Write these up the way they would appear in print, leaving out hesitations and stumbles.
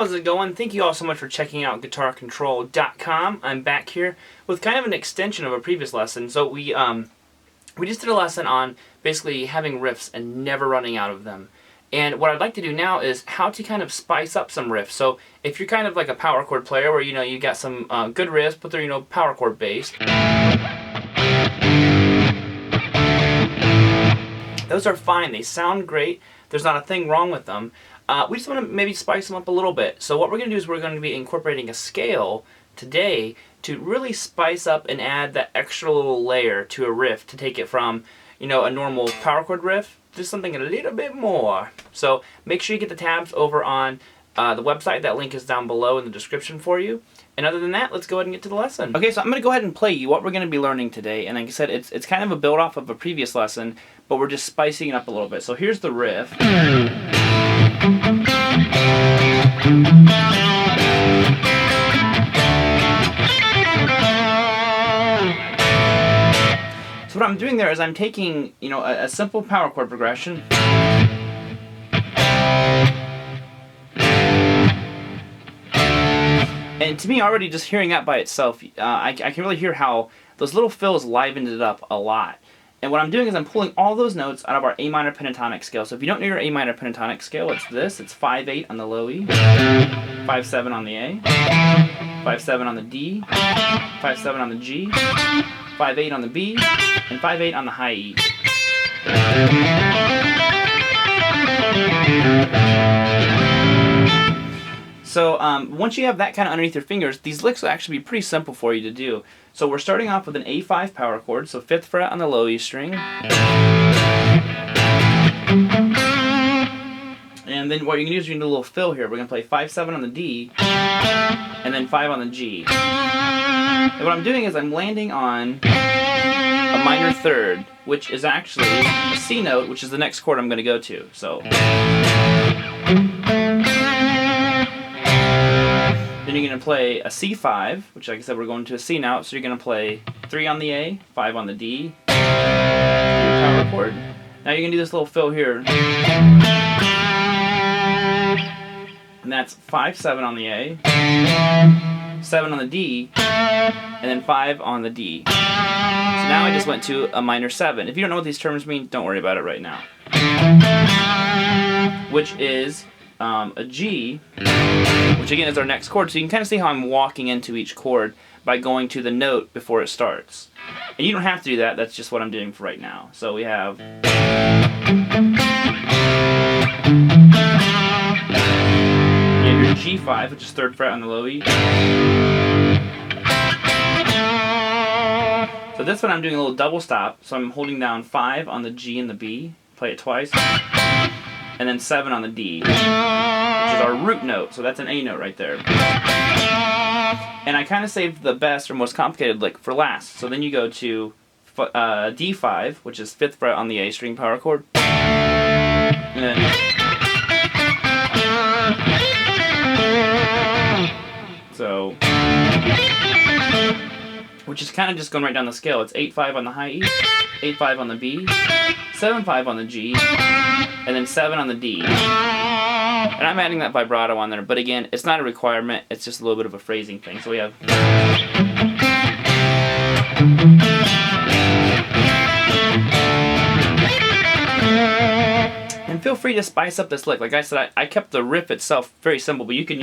How's it going? Thank you all so much for checking out GuitarControl.com. I'm back here with kind of an extension of a previous lesson. So we just did a lesson on basically having riffs and never running out of them. And what I'd like to do now is how to kind of spice up some riffs. So if you're kind of like a power chord player where you got some good riffs, but they're power chord based. Those are fine. They sound great. There's not a thing wrong with them. We just want to maybe spice them up a little bit. So what we're going to do is we're going to be incorporating a scale today to really spice up and add that extra little layer to a riff to take it from, a normal power chord riff to something a little bit more. So make sure you get the tabs over on the website. That link is down below in the description for you. And other than that, let's go ahead and get to the lesson. Okay, so I'm going to go ahead and play you what we're going to be learning today. And like I said, it's kind of a build off of a previous lesson, but we're just spicing it up a little bit. So here's the riff. So what I'm doing there is I'm taking, a simple power chord progression. And to me, already just hearing that by itself, I can really hear how those little fills livened it up a lot. And what I'm doing is I'm pulling all those notes out of our A minor pentatonic scale. So if you don't know your A minor pentatonic scale, it's this. It's 5/8 on the low E, 5/7 on the A, 5/7 on the D, 5/7 on the G, 5/8 on the B, and 5/8 on the high E. So once you have that kind of underneath your fingers, these licks will actually be pretty simple for you to do. So we're starting off with an A5 power chord, so 5th fret on the low E string. And then what you're going to do is you're going to do a little fill here. We're going to play 5/7 on the D, and then 5 on the G. And what I'm doing is I'm landing on a minor third, which is actually a C note, which is the next chord I'm going to go to. So. Then you're going to play a C5, which like I said, we're going to a C now, so you're going to play 3 on the A, 5 on the D, your power chord. Now you're going to do this little fill here. And that's 5/7 on the A, 7 on the D, and then 5 on the D. So now I just went to a minor 7. If you don't know what these terms mean, don't worry about it right now. Which is a G, which again is our next chord. So you can kind of see how I'm walking into each chord by going to the note before it starts. And you don't have to do that, that's just what I'm doing for right now. So we have your G5, which is 3rd fret on the low E. So this one I'm doing a little double stop, so I'm holding down 5 on the G and the B, play it twice, and then 7 on the D, which is our root note, so that's an A note right there. And I kind of saved the best or most complicated lick for last. So then you go to D5, which is 5th fret on the A string power chord. And then so, which is kind of just going right down the scale. It's 8/5 on the high E, 8/5 on the B, 7/5 on the G, and then 7 on the D. And I'm adding that vibrato on there, but again, it's not a requirement, it's just a little bit of a phrasing thing. So we have. And feel free to spice up this lick. Like I said, I kept the riff itself very simple, but you can,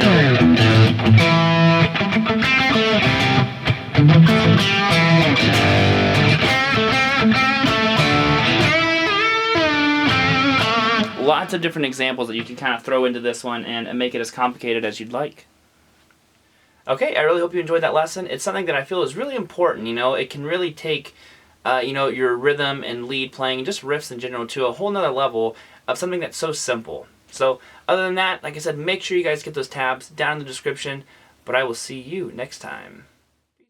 lots of different examples that you can kind of throw into this one and make it as complicated as you'd like. Okay, I really hope you enjoyed that lesson. It's something that I feel is really important. It can really take your rhythm and lead playing and just riffs in general to a whole nother level of something that's so simple. So other than that, like I said, make sure you guys get those tabs down in the description, but I will see you next time.